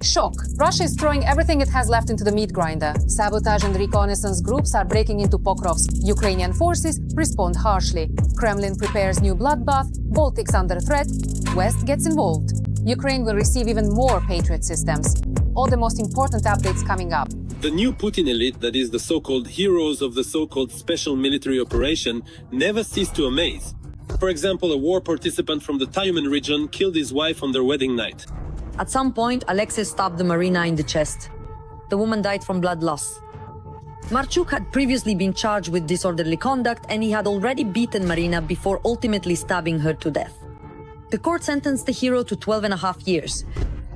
Shock. Russia is throwing everything it has left into the meat grinder. Sabotage and reconnaissance groups are breaking into Pokrovsk. Ukrainian forces respond harshly. Kremlin prepares new bloodbath. Baltic's under threat. West gets involved. Ukraine will receive even more Patriot systems. All the most important updates coming up. The new Putin elite, that is the so-called heroes of the so-called special military operation, never cease to amaze. For example, a war participant from the Tyumen region killed his wife on their wedding night. At some point, Alexis stabbed Marina in the chest. The woman died from blood loss. Marchuk had previously been charged with disorderly conduct, and he had already beaten Marina before ultimately stabbing her to death. The court sentenced the hero to 12.5 years.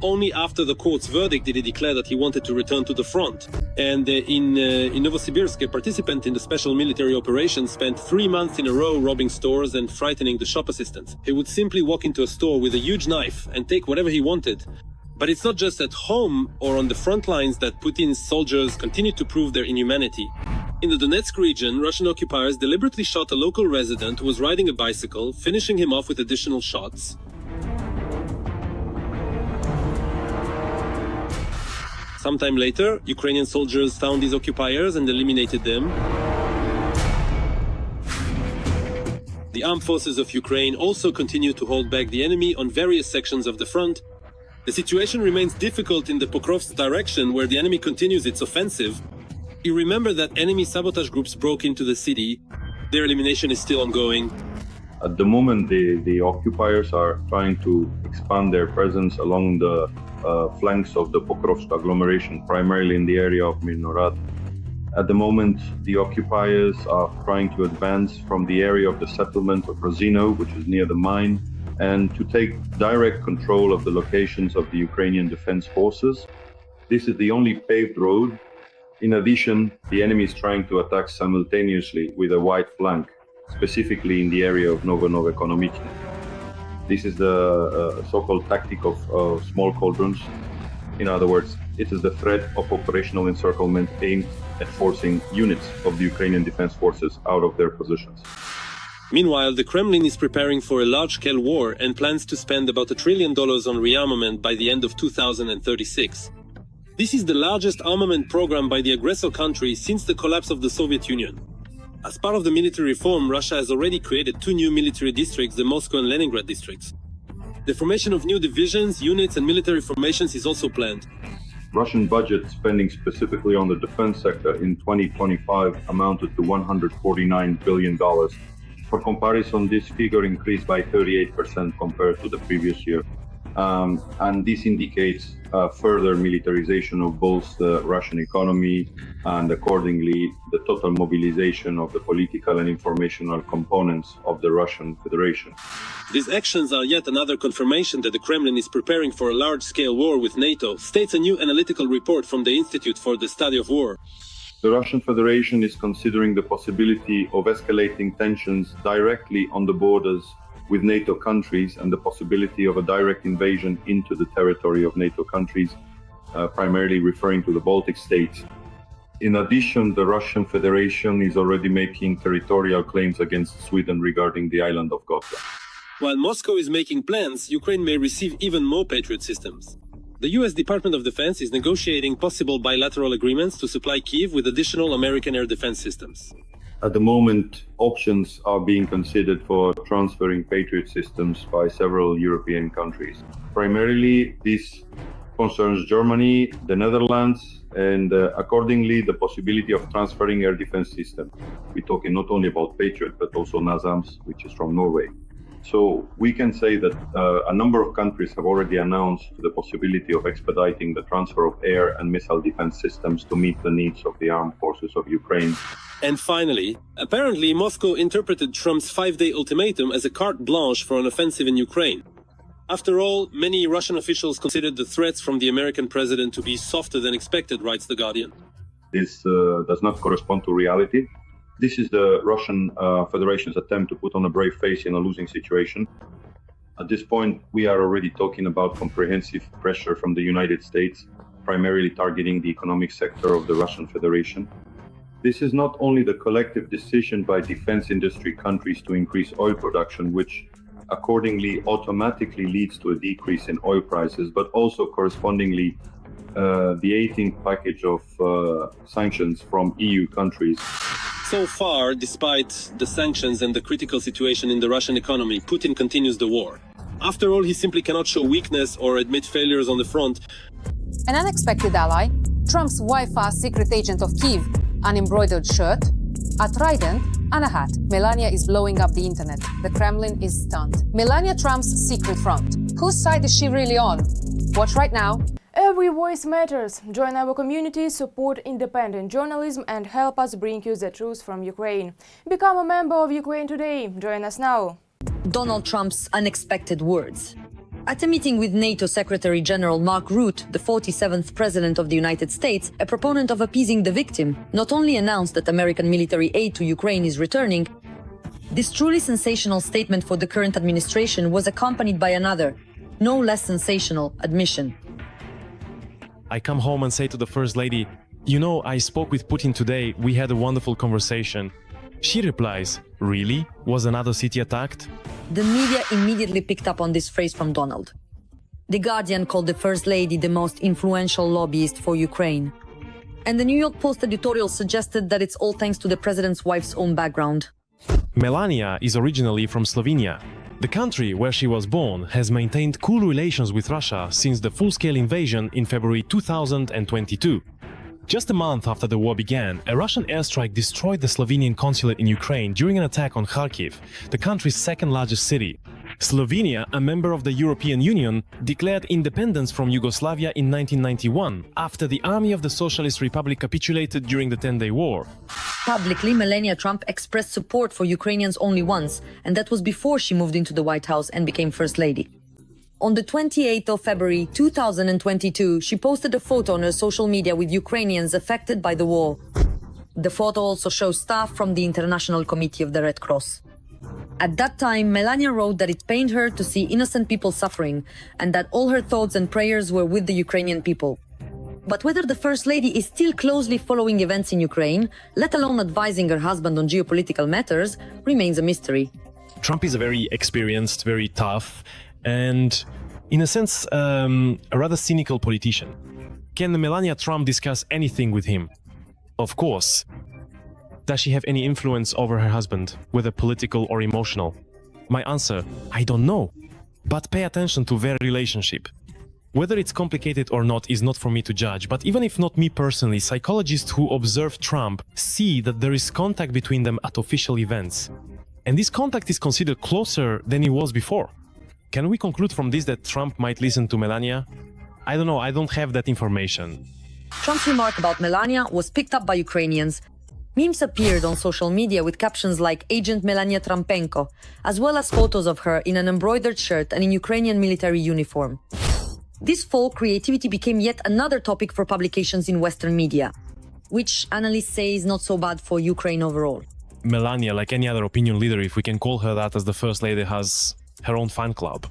Only after the court's verdict did he declare that he wanted to return to the front. And in Novosibirsk, a participant in the special military operation spent 3 months in a row robbing stores and frightening the shop assistants. He would simply walk into a store with a huge knife and take whatever he wanted. But it's not just at home or on the front lines that Putin's soldiers continue to prove their inhumanity. In the Donetsk region, Russian occupiers deliberately shot a local resident who was riding a bicycle, finishing him off with additional shots. Sometime later, Ukrainian soldiers found these occupiers and eliminated them. The armed forces of Ukraine also continue to hold back the enemy on various sections of the front. The situation remains difficult in the Pokrovsk direction, where the enemy continues its offensive. You remember that enemy sabotage groups broke into the city. Their elimination is still ongoing. At the moment, the occupiers are trying to expand their presence along the flanks of the Pokrovsk agglomeration, primarily in the area of Mirnorad. At the moment, the occupiers are trying to advance from the area of the settlement of Rosino, which is near the mine, and to take direct control of the locations of the Ukrainian defense forces. This is the only paved road. In addition, the enemy is trying to attack simultaneously with a wide flank, specifically in the area of Novo-Ekonomichny. This is the so-called tactic of small cauldrons. In other words, it is the threat of operational encirclement aimed at forcing units of the Ukrainian defense forces out of their positions. Meanwhile, the Kremlin is preparing for a large-scale war and plans to spend about $1 trillion on rearmament by the end of 2036. This is the largest armament program by the aggressor country since the collapse of the Soviet Union. As part of the military reform, Russia has already created 2 new military districts, the Moscow and Leningrad districts. The formation of new divisions, units and military formations is also planned. Russian budget spending specifically on the defense sector in 2025 amounted to $149 billion. For comparison, this figure increased by 38% compared to the previous year. And this indicates further militarization of both the Russian economy and accordingly the total mobilization of the political and informational components of the Russian Federation. These actions are yet another confirmation that the Kremlin is preparing for a large-scale war with NATO, states a new analytical report from the Institute for the Study of War. The Russian Federation is considering the possibility of escalating tensions directly on the borders with NATO countries and the possibility of a direct invasion into the territory of NATO countries, primarily referring to the Baltic states. In addition, the Russian Federation is already making territorial claims against Sweden regarding the island of Gotland. While Moscow is making plans, Ukraine may receive even more Patriot systems. The US Department of Defense is negotiating possible bilateral agreements to supply Kyiv with additional American air defense systems. At the moment, options are being considered for transferring Patriot systems by several European countries. Primarily, this concerns Germany, the Netherlands, and accordingly, the possibility of transferring air defense systems. We're talking not only about Patriot, but also NASAMS, which is from Norway. So we can say that a number of countries have already announced the possibility of expediting the transfer of air and missile defense systems to meet the needs of the armed forces of Ukraine. And finally, apparently Moscow interpreted Trump's 5-day ultimatum as a carte blanche for an offensive in Ukraine. After all, many Russian officials considered the threats from the American president to be softer than expected, writes The Guardian. This does not correspond to reality. This is the Russian Federation's attempt to put on a brave face in a losing situation. At this point, we are already talking about comprehensive pressure from the United States, primarily targeting the economic sector of the Russian Federation. This is not only the collective decision by defense industry countries to increase oil production, which accordingly automatically leads to a decrease in oil prices, but also correspondingly the 18th package of sanctions from EU countries. So far, despite the sanctions and the critical situation in the Russian economy, Putin continues the war. After all, he simply cannot show weakness or admit failures on the front. An unexpected ally, Trump's Wi-Fi secret agent of Kyiv, an embroidered shirt, a trident, and a hat. Melania is blowing up the internet. The Kremlin is stunned. Melania Trump's secret front. Whose side is she really on? Watch right now. Every voice matters. Join our community, support independent journalism, and help us bring you the truth from Ukraine. Become a member of Ukraine today. Join us now. Donald Trump's unexpected words. At a meeting with NATO Secretary General Mark Rutte, the 47th President of the United States, a proponent of appeasing the victim, not only announced that American military aid to Ukraine is returning, this truly sensational statement for the current administration was accompanied by another, no less sensational, admission. I come home and say to the First Lady, "You know, I spoke with Putin today, we had a wonderful conversation." She replies, "Really? Was another city attacked?" The media immediately picked up on this phrase from Donald. The Guardian called the First Lady the most influential lobbyist for Ukraine. And the New York Post editorial suggested that it's all thanks to the president's wife's own background. Melania is originally from Slovenia. The country where she was born has maintained cool relations with Russia since the full-scale invasion in February 2022. Just a month after the war began, a Russian airstrike destroyed the Slovenian consulate in Ukraine during an attack on Kharkiv, the country's second-largest city. Slovenia, a member of the European Union, declared independence from Yugoslavia in 1991, after the army of the Socialist Republic capitulated during the 10-day war. Publicly, Melania Trump expressed support for Ukrainians only once, and that was before she moved into the White House and became First Lady. On the 28th of February 2022, she posted a photo on her social media with Ukrainians affected by the war. The photo also shows staff from the International Committee of the Red Cross. At that time, Melania wrote that it pained her to see innocent people suffering and that all her thoughts and prayers were with the Ukrainian people. But whether the First Lady is still closely following events in Ukraine, let alone advising her husband on geopolitical matters, remains a mystery. Trump is a very experienced, very tough, and, in a sense, a rather cynical politician. Can Melania Trump discuss anything with him? Of course. Does she have any influence over her husband, whether political or emotional? My answer, I don't know. But pay attention to their relationship. Whether it's complicated or not is not for me to judge, but even if not me personally, psychologists who observe Trump see that there is contact between them at official events. And this contact is considered closer than it was before. Can we conclude from this that Trump might listen to Melania? I don't know, I don't have that information. Trump's remark about Melania was picked up by Ukrainians. Memes appeared on social media with captions like Agent Melania Trumpenko, as well as photos of her in an embroidered shirt and in Ukrainian military uniform. This fall, creativity became yet another topic for publications in Western media, which analysts say is not so bad for Ukraine overall. Melania, like any other opinion leader, if we can call her that, as the First Lady, has her own fan club.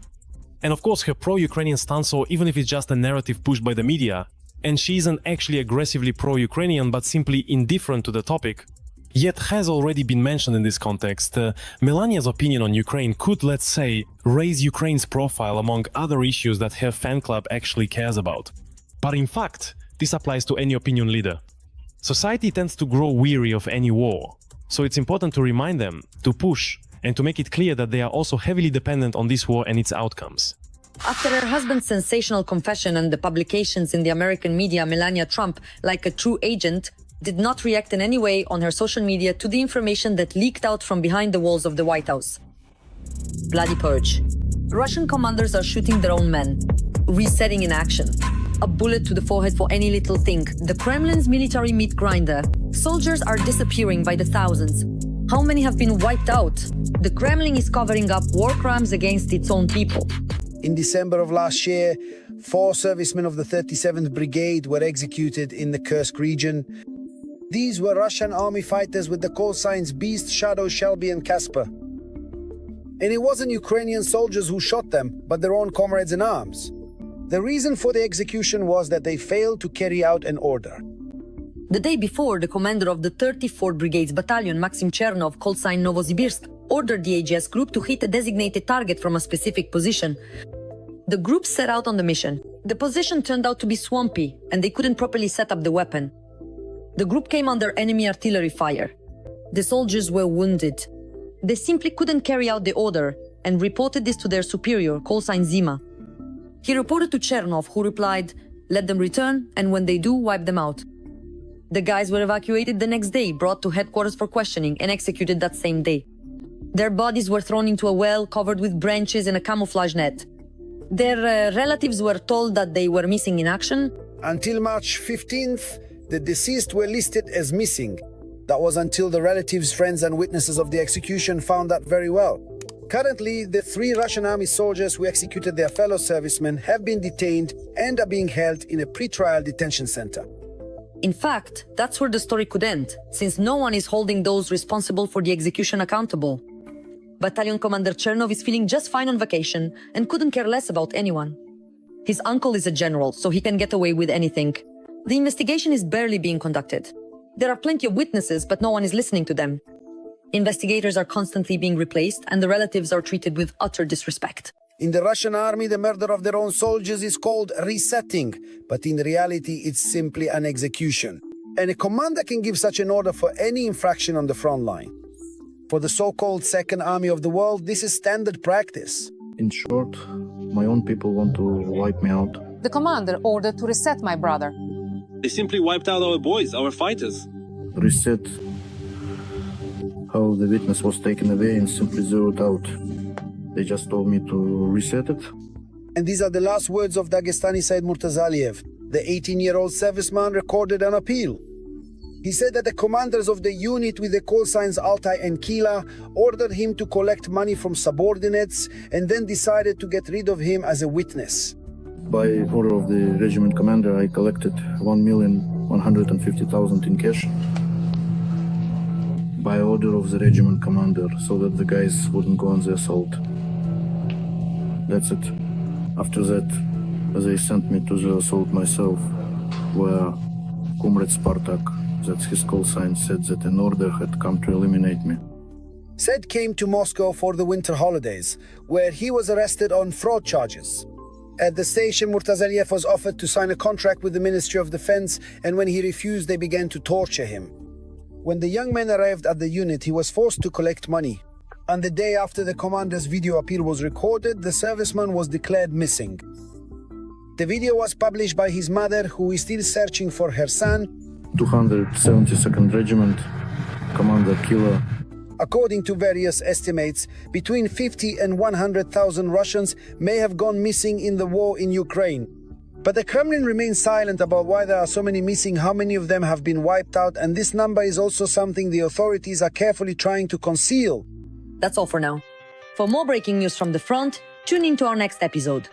And of course her pro-Ukrainian stance, or even if it's just a narrative pushed by the media, and she isn't actually aggressively pro-Ukrainian but simply indifferent to the topic, yet has already been mentioned in this context, Melania's opinion on Ukraine could, let's say, raise Ukraine's profile among other issues that her fan club actually cares about. But in fact, this applies to any opinion leader. Society tends to grow weary of any war, so it's important to remind them, to push, and to make it clear that they are also heavily dependent on this war and its outcomes. After her husband's sensational confession and the publications in the American media, Melania Trump, like a true agent, did not react in any way on her social media to the information that leaked out from behind the walls of the White House. Bloody purge. Russian commanders are shooting their own men. Resetting in action. A bullet to the forehead for any little thing. The Kremlin's military meat grinder. Soldiers are disappearing by the thousands. How many have been wiped out? The Kremlin is covering up war crimes against its own people. In December of last year, 4 servicemen of the 37th Brigade were executed in the Kursk region. These were Russian army fighters with the call signs Beast, Shadow, Shelby and Casper. And it wasn't Ukrainian soldiers who shot them, but their own comrades in arms. The reason for the execution was that they failed to carry out an order. The day before, the commander of the 34th Brigade's battalion, Maxim Chernov, called sign Novosibirsk, ordered the AGS group to hit a designated target from a specific position. The group set out on the mission. The position turned out to be swampy, and they couldn't properly set up the weapon. The group came under enemy artillery fire. The soldiers were wounded. They simply couldn't carry out the order and reported this to their superior, callsign Zima. He reported to Chernov, who replied, "Let them return, and when they do, wipe them out." The guys were evacuated the next day, brought to headquarters for questioning, and executed that same day. Their bodies were thrown into a well covered with branches and a camouflage net. Their relatives were told that they were missing in action. Until March 15th, the deceased were listed as missing. That was until the relatives, friends and witnesses of the execution found that very well. Currently, the 3 Russian army soldiers who executed their fellow servicemen have been detained and are being held in a pre-trial detention center. In fact, that's where the story could end, since no one is holding those responsible for the execution accountable. Battalion Commander Chernov is feeling just fine on vacation and couldn't care less about anyone. His uncle is a general, so he can get away with anything. The investigation is barely being conducted. There are plenty of witnesses, but no one is listening to them. Investigators are constantly being replaced, and the relatives are treated with utter disrespect. In the Russian army, the murder of their own soldiers is called resetting, but in reality, it's simply an execution. And a commander can give such an order for any infraction on the front line. For the so-called Second Army of the world, this is standard practice. In short, my own people want to wipe me out. The commander ordered to reset my brother. They simply wiped out our boys, our fighters. Reset how the witness was taken away and simply zeroed out. They just told me to reset it. And these are the last words of Dagestani Said Murtazaliev. The 18-year-old serviceman recorded an appeal. He said that the commanders of the unit with the call signs Altai and Kila ordered him to collect money from subordinates and then decided to get rid of him as a witness. By order of the regiment commander, I collected 1,150,000 in cash. By order of the regiment commander, so that the guys wouldn't go on the assault. That's it. After that, they sent me to the assault myself, where Comrade Spartak, that's his call sign, said that an order had come to eliminate me. Said came to Moscow for the winter holidays, where he was arrested on fraud charges. At the station, Murtazaliev was offered to sign a contract with the Ministry of Defense, and when he refused, they began to torture him. When the young man arrived at the unit, he was forced to collect money. On the day after the commander's video appeal was recorded, the serviceman was declared missing. The video was published by his mother, who is still searching for her son. 272nd Regiment, Commander Killer. According to various estimates, between 50 and 100,000 Russians may have gone missing in the war in Ukraine. But the Kremlin remains silent about why there are so many missing, how many of them have been wiped out, and this number is also something the authorities are carefully trying to conceal. That's all for now. For more breaking news from the front, tune in to our next episode.